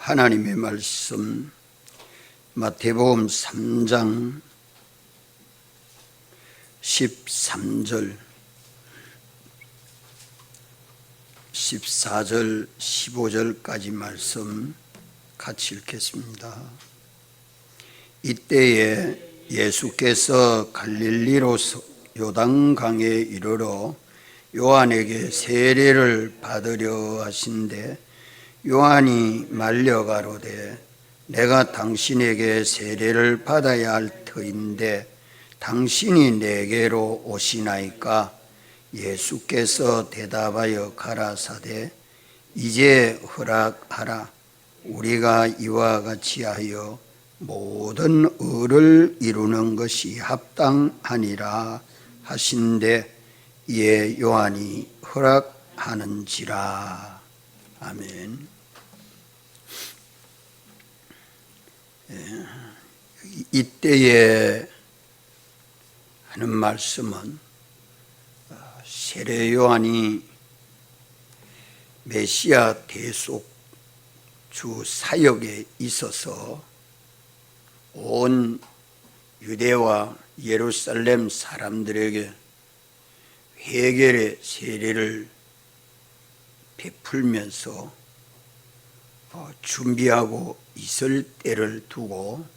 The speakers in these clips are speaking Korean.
하나님의 말씀 마태복음 3장 13절 14절 15절까지 말씀 같이 읽겠습니다. 이때에 예수께서 갈릴리로 요단강에 이르러 요한에게 세례를 받으려 하신대 요한이 말려 가로되 내가 당신에게 세례를 받아야 할 터인데 당신이 내게로 오시나이까? 예수께서 대답하여 가라사대 이제 허락하라. 우리가 이와 같이 하여 모든 의를 이루는 것이 합당하니라 하신대 이에 요한이 허락하는지라. 아멘. 이때에 하는 말씀은 세례 요한이 메시아 대속주 사역에 있어서 온 유대와 예루살렘 사람들에게 회개의 세례를 베풀면서 준비하고 있을 때를 두고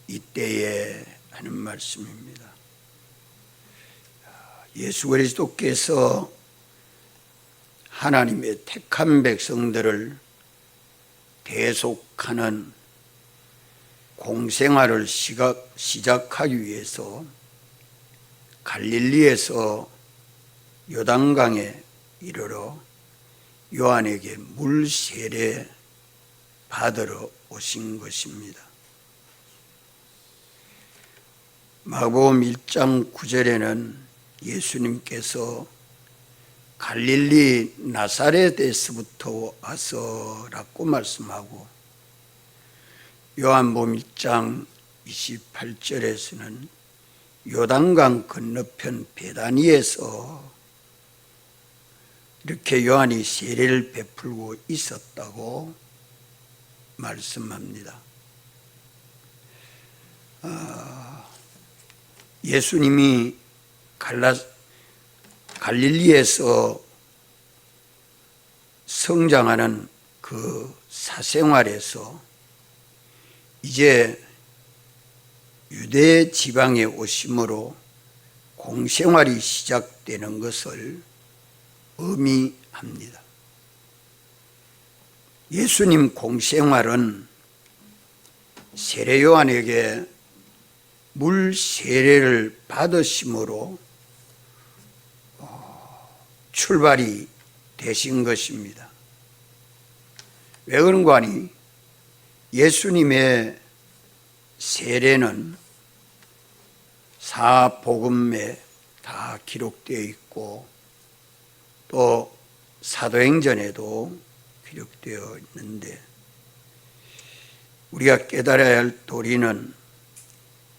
이때에 하는 말씀입니다. 예수 그리스도께서 하나님의 택한 백성들을 대속하는 공생활을 시작하기 위해서 갈릴리에서 요단강에 이르러 요한에게 물 세례 받으러 오신 것입니다. 마가복음 1장 9절에는 예수님께서 갈릴리 나사렛에서부터 와서라고 말씀하고 요한복음 1장 28절에서는 요단강 건너편 베다니에서 이렇게 요한이 세례를 베풀고 있었다고 말씀합니다. 예수님이 갈릴리에서 성장하는 그 사생활에서 이제 유대 지방에 오심으로 공생활이 시작되는 것을 의미합니다. 예수님 공생활은 세례 요한에게 물 세례를 받으심으로 출발이 되신 것입니다. 왜 그런가 하니 예수님의 세례는 사복음에 다 기록되어 있고 또 사도행전에도 기록되어 있는데 우리가 깨달아야 할 도리는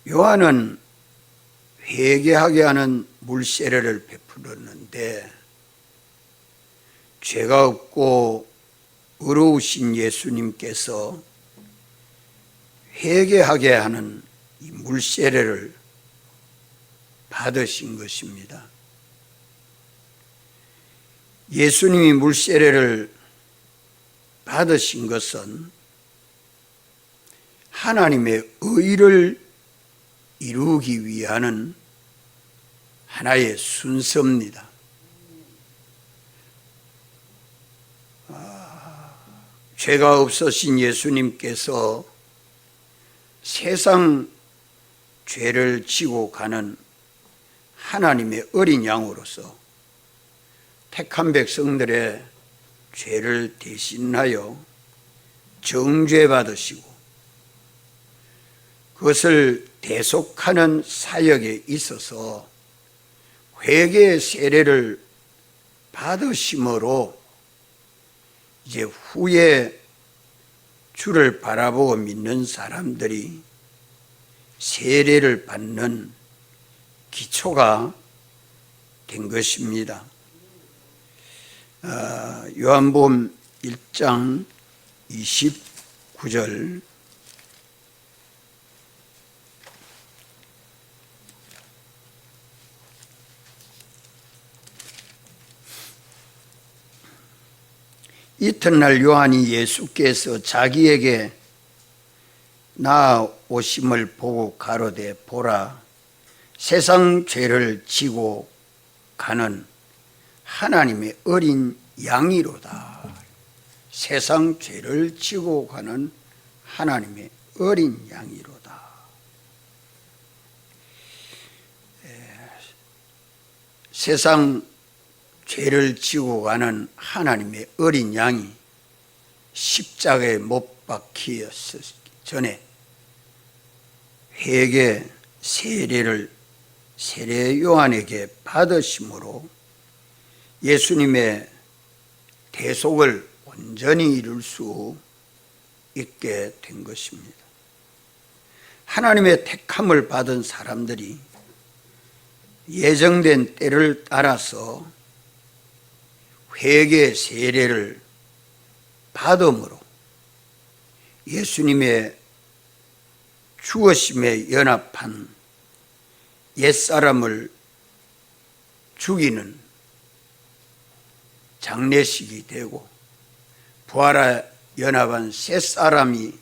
요한은 회개하게 하는 물세례를 베풀었는데 죄가 없고 의로우신 예수님께서 회개하게 하는 이 물세례를 받으신 것입니다. 예수님이 물세례를 받으신 것은 하나님의 의를 이루기 위한 하나의 순서입니다. 죄가 없으신 예수님께서 세상 죄를 지고 가는 하나님의 어린 양으로서 택한 백성들의 죄를 대신하여 정죄받으시고 그것을 대속하는 사역에 있어서 회개의 세례를 받으심으로 이제 후에 주를 바라보고 믿는 사람들이 세례를 받는 기초가 된 것입니다. 요한복음 1장 9절 이튿날 요한이 예수께서 자기에게 나오심을 보고 가로되 보라 세상 죄를 지고 가는 하나님의 어린 양이로다. 세상 죄를 지고 가는 하나님의 어린 양이로다. 세상 죄를 지고 가는 하나님의 어린 양이 십자가에 못 박히었기 전에 회개 세례를 세례 요한에게 받으심으로 예수님의 대속을 온전히 이룰 수 있게 된 것입니다. 하나님의 택함을 받은 사람들이 예정된 때를 따라서 회개 세례를 받음으로 예수님의 죽으심에 연합한 옛사람을 죽이는 장례식이 되고 부활에 연합한 새사람이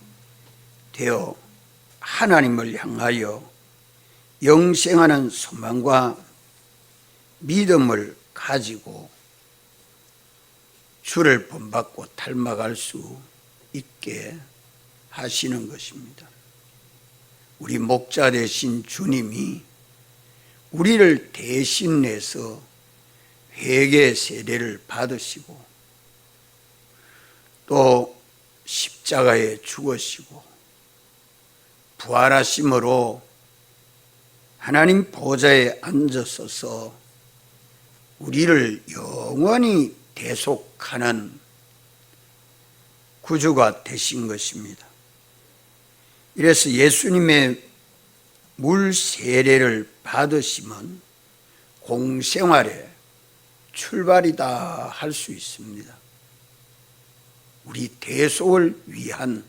되어 하나님을 향하여 영생하는 소망과 믿음을 가지고 주를 본받고 닮아갈 수 있게 하시는 것입니다. 우리 목자 되신 주님이 우리를 대신해서 회개 세례를 받으시고 또 십자가에 죽으시고 부활하심으로 하나님 보좌에 앉으셔서 우리를 영원히 대속하는 구주가 되신 것입니다. 이래서 예수님의 물 세례를 받으시면 공생활의 출발이다 할 수 있습니다. 우리 대속을 위한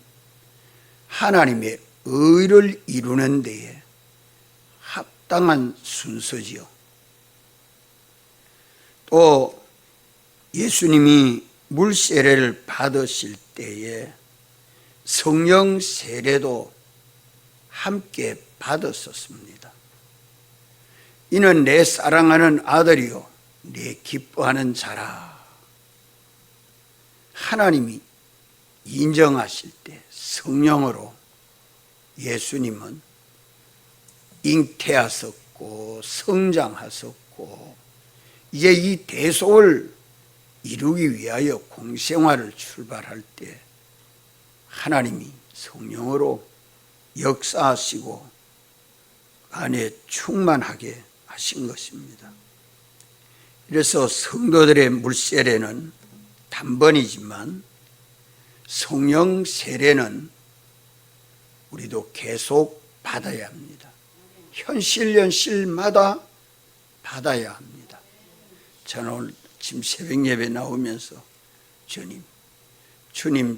하나님의 의를 이루는 데에 합당한 순서지요. 또 예수님이 물 세례를 받으실 때에 성령 세례도 함께 받았었습니다. 이는 내 사랑하는 아들이요 내 기뻐하는 자라. 하나님이 인정하실 때 성령으로 예수님은 잉태하셨고 성장하셨고 이제 이 대속을 이루기 위하여 공생활을 출발할 때 하나님이 성령으로 역사하시고 안에 충만하게 하신 것입니다. 그래서 성도들의 물세례는 단번이지만 성령 세례는 우리도 계속 받아야 합니다. 현실마다 받아야 합니다. 저는 오늘 지금 새벽 예배 나오면서 주님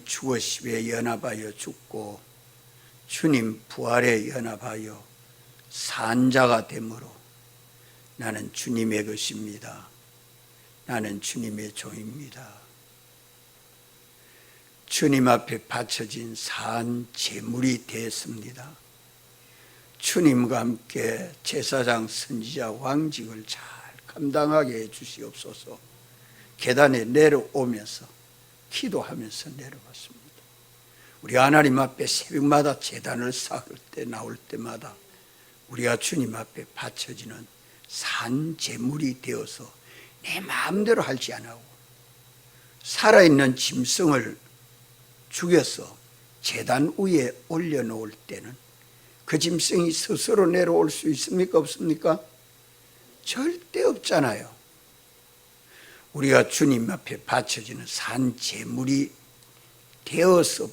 죽으심에 연합하여 죽고 주님 부활에 연합하여 산자가 되므로 나는 주님의 것입니다. 나는 주님의 종입니다. 주님 앞에 바쳐진 산 제물이 되었습니다. 주님과 함께 제사장, 선지자, 왕직을 잘 감당하게 해 주시옵소서. 계단에 내려오면서 기도하면서 내려왔습니다. 우리 하나님 앞에 새벽마다 제단을 쌓을 때 나올 때마다 우리가 주님 앞에 바쳐지는 산 제물이 되어서 내 마음대로 하지 않고 살아있는 짐승을 죽여서 제단 위에 올려놓을 때는 그 짐승이 스스로 내려올 수 있습니까? 없습니까? 절대 없잖아요. 우리가 주님 앞에 바쳐지는 산 제물이 되어서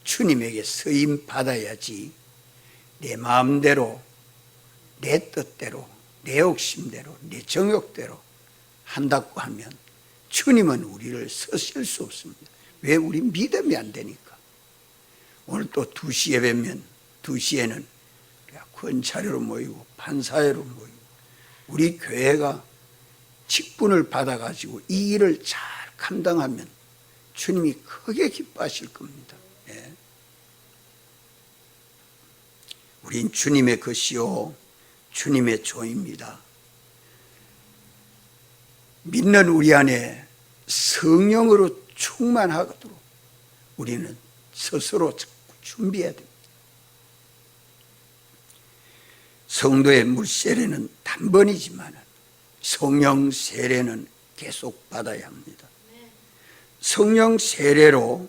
주님에게 쓰임 받아야지 내 마음대로 내 뜻대로 내 욕심대로 내 정욕대로 한다고 하면 주님은 우리를 쓰실 수 없습니다. 왜? 우리 믿음이 안 되니까. 오늘 또 2시 예배면 2시에는 권차례로 모이고 판사회로 모이고 우리 교회가 직분을 받아가지고 이 일을 잘 감당하면 주님이 크게 기뻐하실 겁니다. 예. 우린 주님의 것이요 주님의 종입니다. 믿는 우리 안에 성령으로 충만하도록 우리는 스스로 자꾸 준비해야 됩니다. 성도의 물세례는 단번이지만 성령 세례는 계속 받아야 합니다. 성령 세례로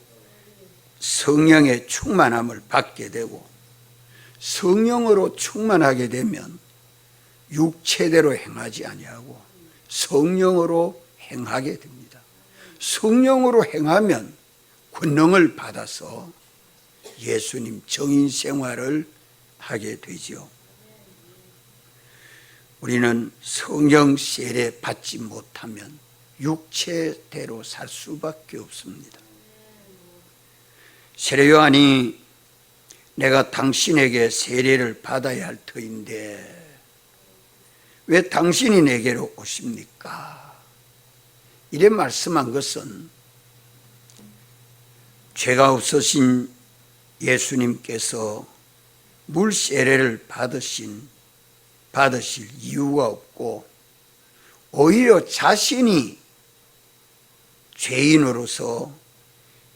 성령의 충만함을 받게 되고 성령으로 충만하게 되면 육체대로 행하지 아니하고 성령으로 행하게 됩니다. 성령으로 행하면 권능을 받아서 예수님 정인 생활을 하게 되지요. 우리는 성령 세례 받지 못하면 육체대로 살 수밖에 없습니다. 세례 요한이 내가 당신에게 세례를 받아야 할 터인데 왜 당신이 내게로 오십니까? 이래 말씀한 것은 죄가 없으신 예수님께서 물 세례를 받으실 이유가 없고 오히려 자신이 죄인으로서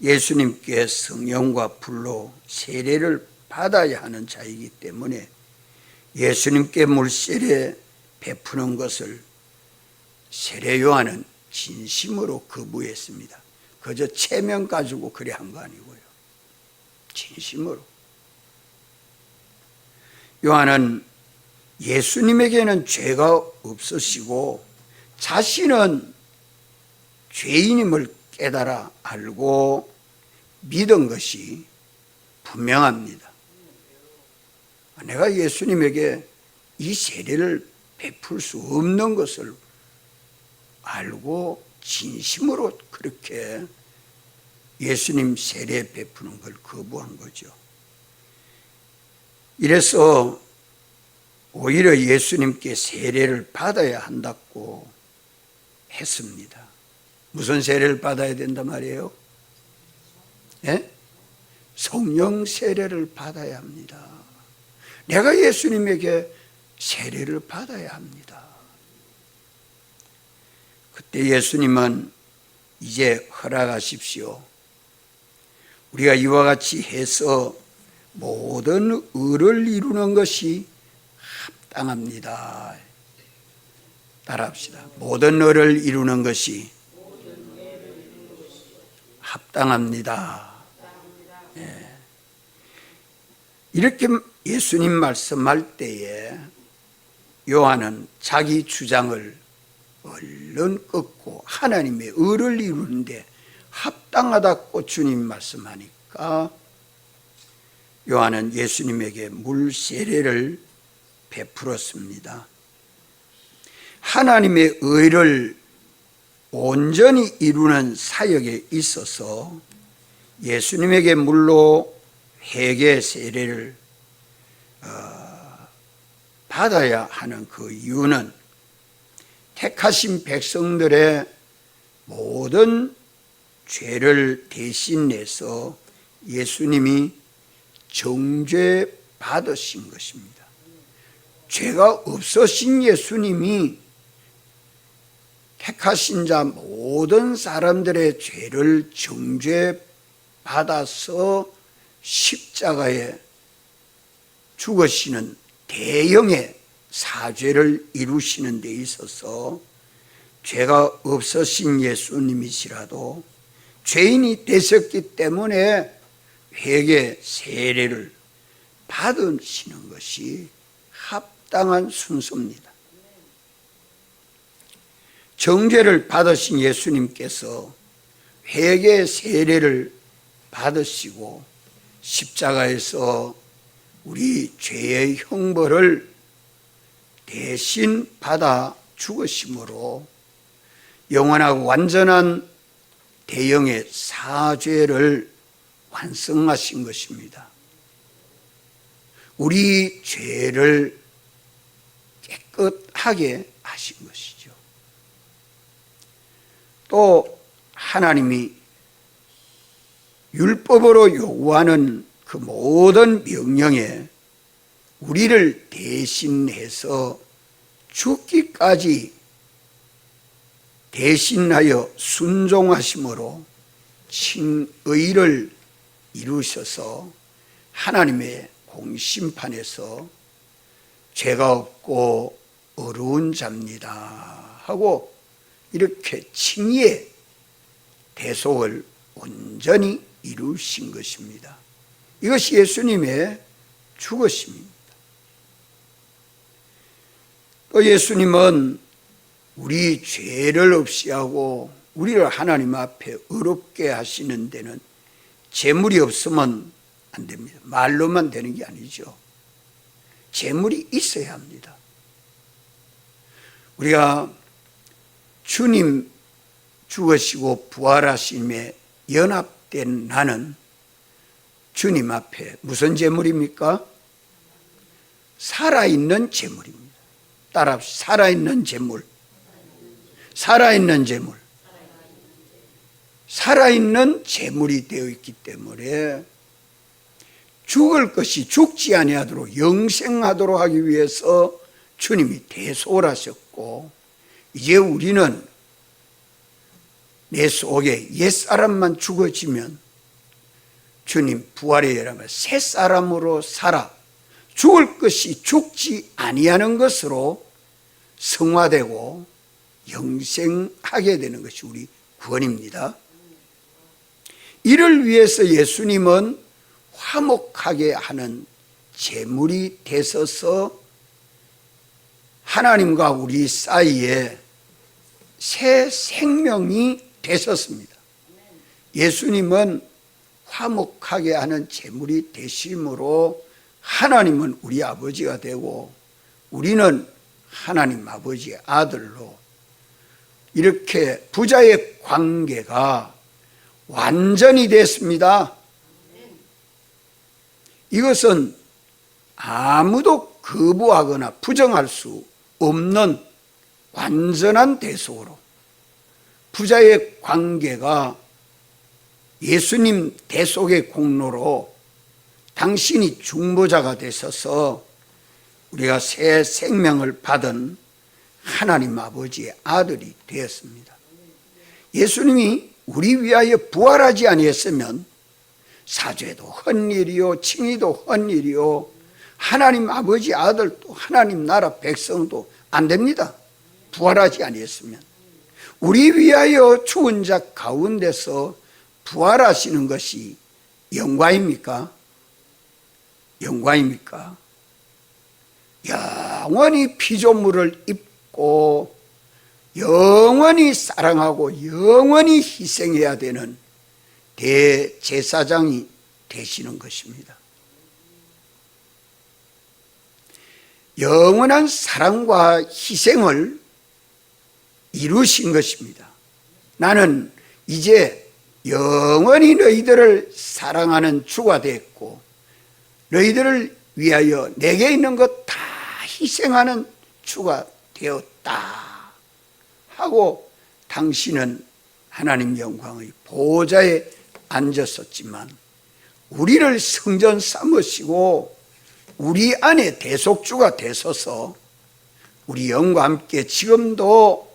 예수님께 성령과 불로 세례를 받아야 하는 자이기 때문에 예수님께 물세례 베푸는 것을 세례 요한은 진심으로 거부했습니다. 그저 체면 가지고 그래 한 거 아니고요. 진심으로. 요한은 예수님에게는 죄가 없으시고 자신은 죄인임을 깨달아 알고 믿은 것이 분명합니다. 내가 예수님에게 이 세례를 베풀 수 없는 것을 알고 진심으로 그렇게 예수님 세례 베푸는 걸 거부한 거죠. 이래서 오히려 예수님께 세례를 받아야 한다고 했습니다. 무슨 세례를 받아야 된단 말이에요? 예? 성령 세례를 받아야 합니다. 내가 예수님에게 세례를 받아야 합니다. 그때 예수님은 이제 허락하십시오. 우리가 이와 같이 해서 모든 의를 이루는 것이 합당합니다. 따라합시다. 모든 의를 이루는 것이 합당합니다. 예. 이렇게 예수님 말씀할 때에 요한은 자기 주장을 얼른 끊고 하나님의 의를 이루는데 합당하다고 주님 말씀하니까 요한은 예수님에게 물 세례를 베풀었습니다. 하나님의 의를 온전히 이루는 사역에 있어서 예수님에게 물로 회개 세례를 받아야 하는 그 이유는 택하신 백성들의 모든 죄를 대신 내서 예수님이 정죄 받으신 것입니다. 죄가 없으신 예수님이 택하신 자 모든 사람들의 죄를 정죄 받아서 십자가에 죽으시는 대형의 사죄를 이루시는 데 있어서 죄가 없으신 예수님이시라도 죄인이 되셨기 때문에 회개 세례를 받으시는 것이 합당한 순서입니다. 정죄를 받으신 예수님께서 회개 세례를 받으시고 십자가에서 우리 죄의 형벌을 대신 받아 죽으심으로 영원하고 완전한 대형의 사죄를 완성하신 것입니다. 우리 죄를 깨끗하게 하신 것이죠. 또 하나님이 율법으로 요구하는 그 모든 명령에 우리를 대신해서 죽기까지 대신하여 순종하심으로 칭의를 이루셔서 하나님의 공심판에서 죄가 없고 어려운 자입니다 하고 이렇게 칭의의 대속을 온전히 이루신 것입니다. 이것이 예수님의 죽으심입니다. 또 예수님은 우리 죄를 없이 하고 우리를 하나님 앞에 의롭게 하시는 데는 재물이 없으면 안 됩니다. 말로만 되는 게 아니죠. 재물이 있어야 합니다. 우리가 주님 죽으시고 부활하심에 연합된 나는 주님 앞에 무슨 재물입니까? 살아있는 재물입니다. 따라합시다. 살아있는 재물. 살아있는 재물. 살아있는 재물이 되어 있기 때문에 죽을 것이 죽지 아니하도록 영생하도록 하기 위해서 주님이 대속을 하셨고, 이제 우리는 내 속에 옛사람만 죽어지면 주님 부활의 열함을 새 사람으로 살아 죽을 것이 죽지 아니하는 것으로 성화되고 영생하게 되는 것이 우리 구원입니다. 이를 위해서 예수님은 화목하게 하는 제물이 되셔서 하나님과 우리 사이에 새 생명이 되셨습니다. 예수님은 화목하게 하는 제물이 되심으로 하나님은 우리 아버지가 되고 우리는 하나님 아버지의 아들로 이렇게 부자의 관계가 완전히 됐습니다. 이것은 아무도 거부하거나 부정할 수 없는 완전한 대속으로 부자의 관계가 예수님 대속의 공로로 당신이 중보자가 되셔서 우리가 새 생명을 받은 하나님 아버지의 아들이 되었습니다. 예수님이 우리 위하여 부활하지 아니했으면 사죄도 헛일이요 칭의도 헛일이요 하나님 아버지 아들도 하나님 나라 백성도 안 됩니다. 부활하지 아니했으면. 우리 위하여 죽은 자 가운데서 부활하시는 것이 영광입니까? 영광입니까? 영원히 피조물을 입고 영원히 사랑하고 영원히 희생해야 되는 대제사장이 되시는 것입니다. 영원한 사랑과 희생을 이루신 것입니다. 나는 이제 영원히 너희들을 사랑하는 주가 됐고 너희들을 위하여 내게 있는 것 다 희생하는 주가 되었다 하고 당신은 하나님 영광의 보좌에 앉았었지만 우리를 성전 삼으시고 우리 안에 대속주가 되셔서 우리 영과 함께 지금도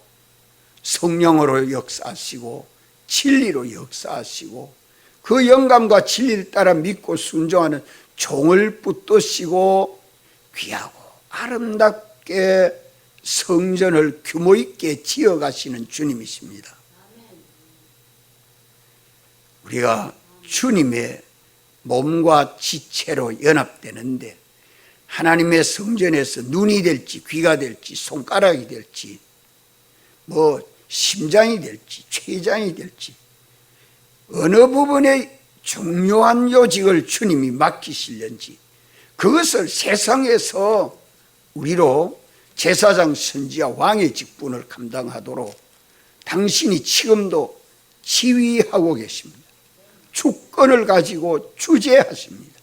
성령으로 역사하시고 진리로 역사하시고 그 영감과 진리를 따라 믿고 순종하는 종을 붙드시고 귀하고 아름답게 성전을 규모 있게 지어가시는 주님이십니다. 우리가 주님의 몸과 지체로 연합되는데 하나님의 성전에서 눈이 될지 귀가 될지 손가락이 될지 뭐 심장이 될지 췌장이 될지 어느 부분에 중요한 요직을 주님이 맡기실는지 그것을 세상에서 우리로 제사장 선지자 왕의 직분을 감당하도록 당신이 지금도 지휘하고 계십니다. 주권을 가지고 주재하십니다.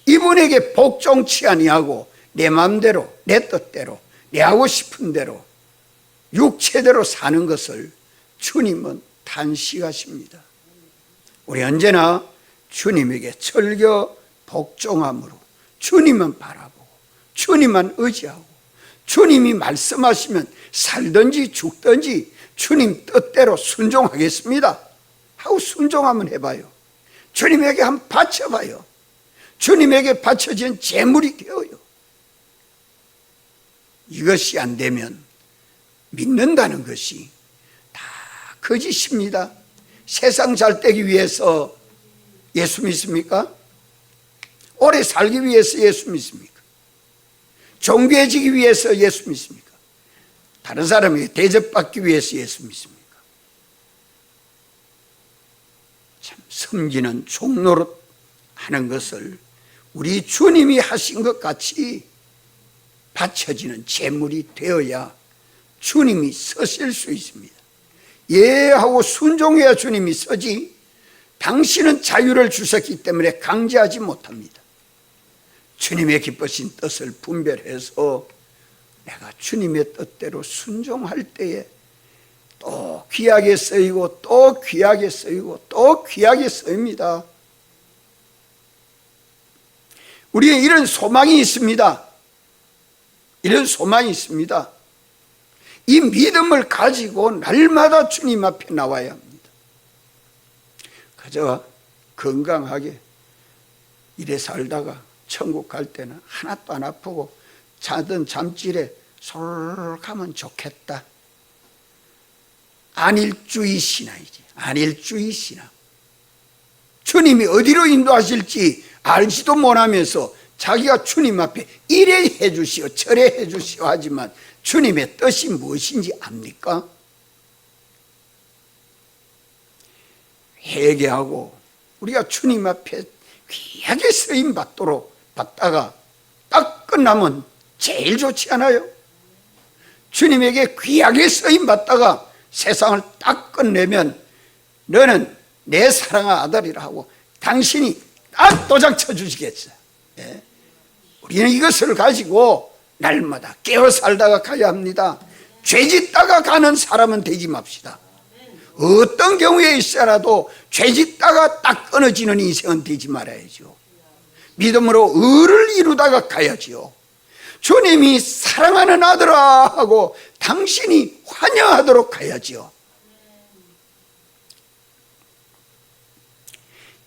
이분에게 복종치 아니하고 내 마음대로, 내 뜻대로, 내 하고 싶은 대로 육체대로 사는 것을 주님은 탄식하십니다. 우리 언제나 주님에게 절겨 복종함으로 주님만 바라보고 주님만 의지하고 주님이 말씀하시면 살든지 죽든지 주님 뜻대로 순종하겠습니다 하고 순종 한번 해봐요. 주님에게 한번 바쳐봐요. 주님에게 바쳐진 재물이 되어요. 이것이 안 되면 믿는다는 것이 다 거짓입니다. 세상 잘 되기 위해서 예수 믿습니까? 오래 살기 위해서 예수 믿습니까? 존귀해지기 위해서 예수 믿습니까? 다른 사람에게 대접받기 위해서 예수 믿습니까? 참 섬기는 종노릇 하는 것을 우리 주님이 하신 것 같이 바쳐지는 제물이 되어야 주님이 서실 수 있습니다. 예하고 순종해야 주님이 서지, 당신은 자유를 주셨기 때문에 강제하지 못합니다. 주님의 기쁘신 뜻을 분별해서 내가 주님의 뜻대로 순종할 때에 또 귀하게 쓰이고 또 귀하게 쓰이고 또 귀하게 쓰입니다. 우리는 이런 소망이 있습니다. 이런 소망이 있습니다. 이 믿음을 가지고 날마다 주님 앞에 나와야 합니다. 그저 건강하게 이래 살다가 천국 갈 때는 하나도 안 아프고 자던 잠질에 솔직하면 좋겠다. 안일주의 신앙이지. 안일주의 신앙. 주님이 어디로 인도하실지 알지도 못하면서 자기가 주님 앞에 이래 해주시오 저래 해주시오 하지만 주님의 뜻이 무엇인지 압니까? 회개하고 우리가 주님 앞에 귀하게 쓰임 받다가 딱 끝나면 제일 좋지 않아요? 주님에게 귀하게 쓰임 받다가 세상을 딱 끝내면 너는 내 사랑한 아들이라 하고 당신이 딱 도장 쳐주시겠어요. 예? 우리는 이것을 가지고 날마다 깨어 살다가 가야 합니다. 죄짓다가 가는 사람은 되지 맙시다. 어떤 경우에 있어라도 죄짓다가 딱 끊어지는 인생은 되지 말아야죠. 믿음으로 의를 이루다가 가야지요. 주님이 사랑하는 아들아 하고 당신이 환영하도록 가야지요.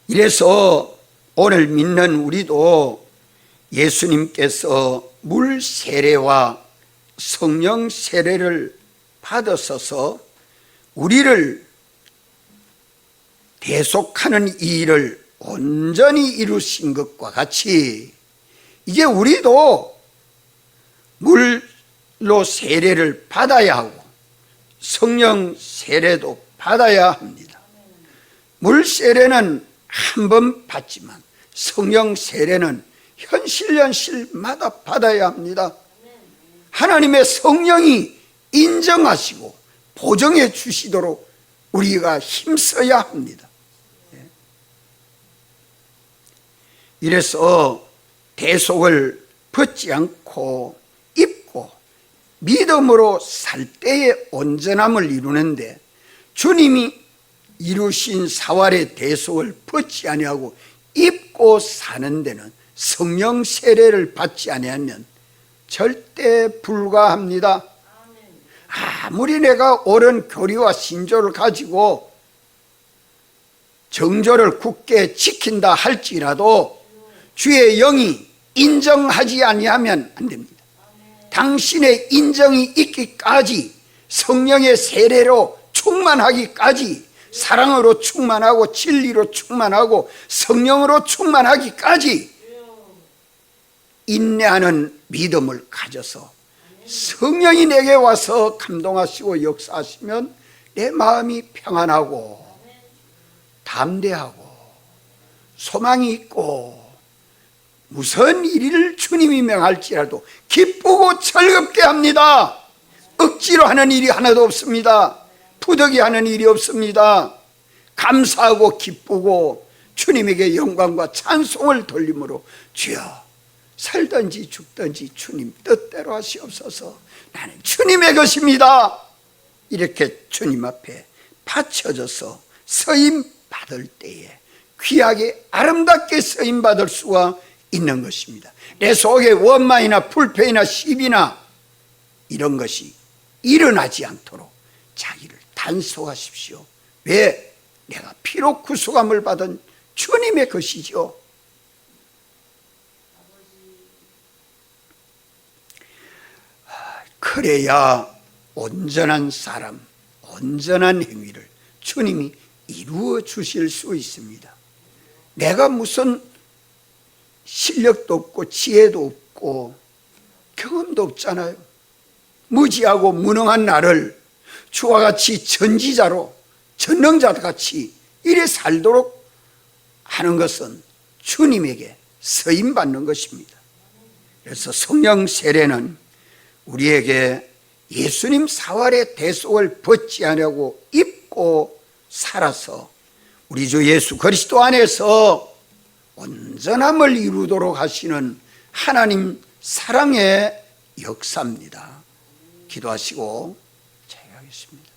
이래서 오늘 믿는 우리도 예수님께서 물 세례와 성령 세례를 받으셔서 우리를 대속하는 이 일을 온전히 이루신 것과 같이 이제 우리도 물로 세례를 받아야 하고 성령 세례도 받아야 합니다. 물 세례는 한 번 받지만 성령 세례는 현실마다 받아야 합니다. 하나님의 성령이 인정하시고 보정해 주시도록 우리가 힘써야 합니다. 이래서 대속을 벗지 않고 입고 믿음으로 살 때의 온전함을 이루는데 주님이 이루신 사활의 대속을 벗지 아니하고 입고 사는 데는 성령 세례를 받지 아니하면 절대 불가합니다. 아무리 내가 옳은 교리와 신조를 가지고 정조를 굳게 지킨다 할지라도 주의 영이 인정하지 아니하면 안 됩니다. 당신의 인정이 있기까지 성령의 세례로 충만하기까지 사랑으로 충만하고 진리로 충만하고 성령으로 충만하기까지 인내하는 믿음을 가져서 성령이 내게 와서 감동하시고 역사하시면 내 마음이 평안하고 담대하고 소망이 있고 무슨 일을 주님이 명할지라도 기쁘고 즐겁게 합니다. 억지로 하는 일이 하나도 없습니다. 부득이 하는 일이 없습니다. 감사하고 기쁘고 주님에게 영광과 찬송을 돌림으로 주여 살든지 죽든지 주님 뜻대로 하시옵소서. 나는 주님의 것입니다. 이렇게 주님 앞에 바쳐져서 서임 받을 때에 귀하게 아름답게 서임 받을 수가 있는 것입니다. 내 속에 원망이나 불평이나 시비나 이런 것이 일어나지 않도록 자기를 단속하십시오. 왜? 내가 피로 구속함을 받은 주님의 것이죠. 그래야 온전한 사람, 온전한 행위를 주님이 이루어 주실 수 있습니다. 내가 무슨 실력도 없고 지혜도 없고 경험도 없잖아요. 무지하고 무능한 나를 주와 같이 전지자로 전능자같이 이래 살도록 하는 것은 주님에게 서임받는 것입니다. 그래서 성령 세례는 우리에게 예수님 사활의 대속을 벗지 않으려고 입고 살아서 우리 주 예수 그리스도 안에서 온전함을 이루도록 하시는 하나님 사랑의 역사입니다. 기도하시고 자유하겠습니다.